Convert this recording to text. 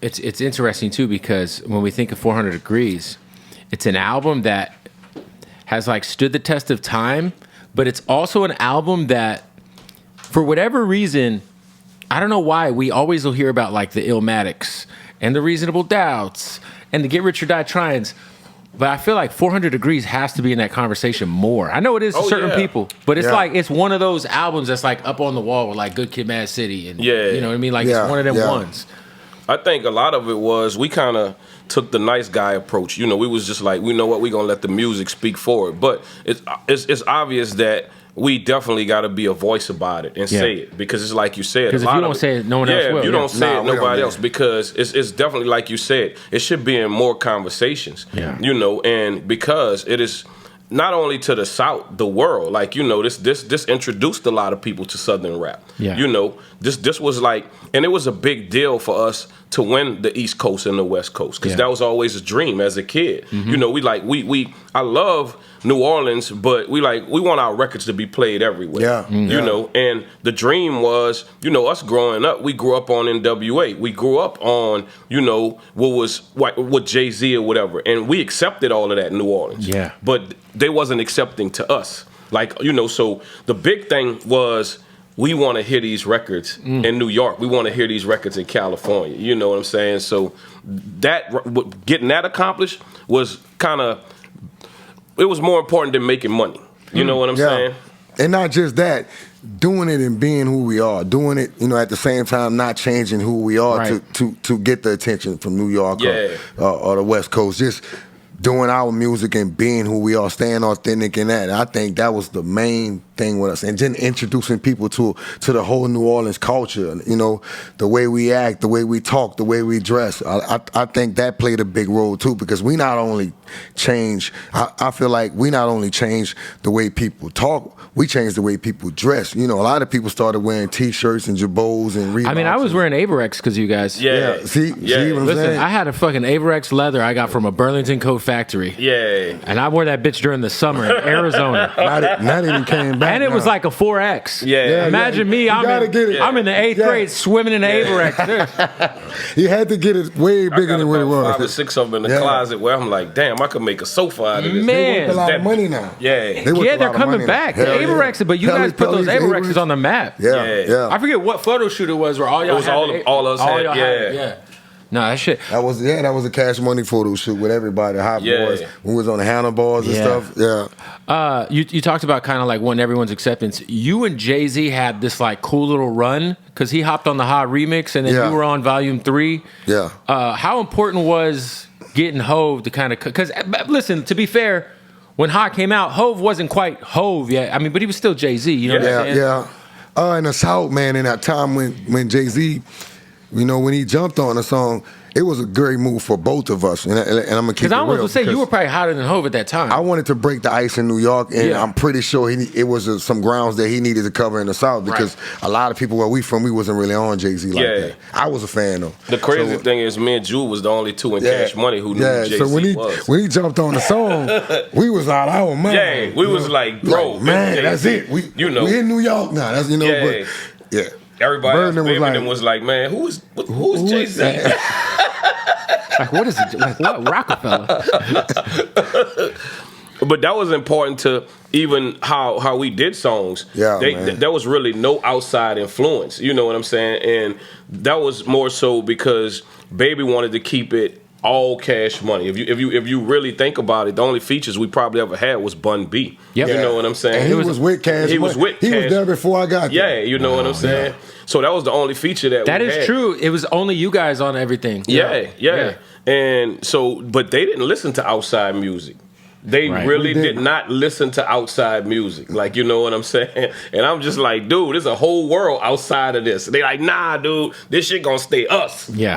it's interesting too, because when we think of 400 Degreez, it's an album that has like stood the test of time, but it's also an album that, for whatever reason, I don't know why, we always will hear about like the Illmatics and the Reasonable Doubts and the Get Rich or Die Tryings. But I feel like 400 Degreez has to be in that conversation more. I know it is to certain people, but it's like, it's one of those albums that's like up on the wall with like Good Kid, Mad City. And you know what I mean? Like it's one of them ones. I think a lot of it was we kind of took the nice guy approach. You know, we was just like, we know what, we going to let the music speak for it. But it's obvious that we definitely got to be a voice about it and say it, because it's like you said. Because if you don't say it, no one else will. If you don't say it, nobody else. Because it's definitely like you said. It should be in more conversations. Yeah. You know, and because it is not only to the South, the world. Like, you know, this introduced a lot of people to Southern rap. Yeah. You know, this was like, and it was a big deal for us to win the East Coast and the West Coast, because that was always a dream as a kid. You know, I love New Orleans, but we want our records to be played everywhere. Yeah. You know, and the dream was, you know, us growing up, we grew up on NWA. We grew up on, you know, what Jay-Z or whatever, and we accepted all of that in New Orleans. Yeah. But they wasn't accepting to us. Like, you know, so the big thing was, we want to hear these records in New York. We want to hear these records in California. You know what I'm saying? So getting that accomplished was it was more important than making money. You know what I'm saying? And not just that, doing it and being who we are. Doing it, you know, at the same time, not changing who we are to get the attention from New York or the West Coast. Just doing our music and being who we are, staying authentic in that. I think that was the main thing with us. And then introducing people to the whole New Orleans culture, you know, the way we act, the way we talk, the way we dress. I think that played a big role too, because we not only change, I feel like we not only change the way people talk, we changed the way people dress. You know, a lot of people started wearing T-shirts and Jabos and Reeboks. I mean, I was wearing Averex because you guys. See what I'm saying? I had a fucking Averex leather I got from a Burlington Coat factory. Yeah. And I wore that bitch during the summer in Arizona. Not even came back. And it was like a 4X. Yeah. Imagine me, I'm in the 8th grade swimming in the Averex. You had to get it way bigger than what it was. 5 or 6 of them in the closet where I'm like, damn, I could make a sofa out of this. Man. They worth a lot of money now. Yeah. They're coming back. The Averex, but you guys put those Averexes on the map. Yeah. I forget what photo shoot it was where all y'all all of us had. No, that shit. That was a Cash Money photo shoot with everybody, Hot Boys. We was on the handlebars and stuff. Yeah. You talked about kind of like wanting everyone's acceptance. You and Jay-Z had this like cool little run because he hopped on the Hot remix and then you were on Volume 3. Yeah. How important was getting Hove to kind of, because listen, to be fair, when Hot came out, Hove wasn't quite Hove yet. I mean, but he was still Jay-Z. You know what I'm saying? Yeah. In the South, man, in that time when Jay-Z, you know, when he jumped on the song, it was a great move for both of us. And I'm going to keep it real. Because I was going to say, you were probably hotter than Hove at that time. I wanted to break the ice in New York, and I'm pretty sure it was some grounds that he needed to cover in the South, because a lot of people where we from, we wasn't really on Jay-Z like that. I was a fan, though. The crazy thing is, me and Jewel was the only two in Cash Money who knew who Jay-Z was. When he jumped on the song, we was out our mind. Yeah, we was like, bro, man, that's it. We in New York now. That's, but everybody else was like, man, who's Jay-Z? Like, what is it? Like, what? Rockefeller? But that was important to even how we did songs. Yeah, there was really no outside influence. You know what I'm saying? And that was more so because Baby wanted to keep it all Cash Money. If you really think about it, the only features we probably ever had was Bun B. Yep. You know what I'm saying? And he was with Cash Money. He was there before I got there. Yeah, you know what I'm saying? So that was the only feature that we had. That is true. It was only you guys on everything. Yeah. And so, but they didn't listen to outside music. They really did not listen to outside music. Like, you know what I'm saying? And I'm just like, dude, there's a whole world outside of this. They like, nah, dude, this shit gonna stay us. Yeah.